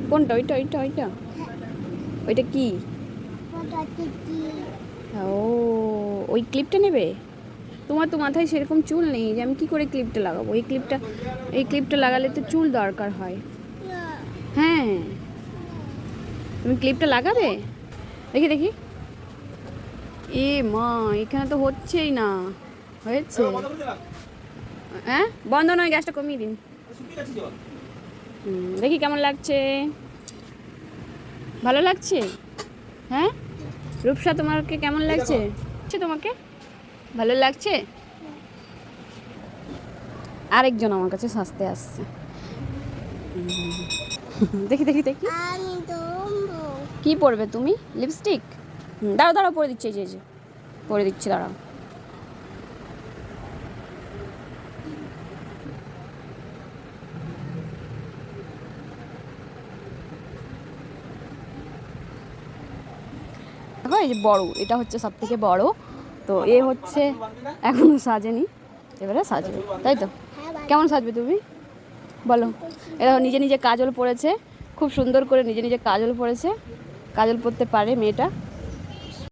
কোনটা? ওইটা ওইটা ওইটা ওইটা কি? ও, ওই ক্লিপটা নেবে? তোমার তো মাথায় সেরকম চুল নেই যে আমি কি করে ক্লিপটা লাগাবো। এই ক্লিপটা লাগালে তো চুল দরকার হয়। হ্যাঁ, তুমি ক্লিপটা লাগাবে? দেখি দেখি। এ মা, এখানে তো হচ্ছেই না। হয়েছে? হ্যাঁ, বন্ধ নয়, গ্যাসটা কমিয়ে দিন। দেখি কেমন লাগছে। ভালো লাগছে? হ্যাঁ, রূপসা তোমাকে কেমন লাগছে? তোমাকে ভালো লাগছে? আরেকজন আমার কাছে সাজতে আসছে। দেখি দেখি দেখি। কি পরবে তুমি? লিপস্টিক? দাঁড়াও দাঁড়াও, পরে দিচ্ছি। এই যে পরে দিচ্ছি, দাঁড়াও। দেখো, এই যে বড়, এটা হচ্ছে সব থেকে বড়। তো এ হচ্ছে এখনো সাজেনি, এবারে সাজবে, তাই তো? কেমন সাজবে তুমি বলো? এরা নিজে নিজে কাজল পরেছে, খুব সুন্দর করে নিজে নিজে কাজল পরেছে। কাজল পরতে পারে মেয়েটা।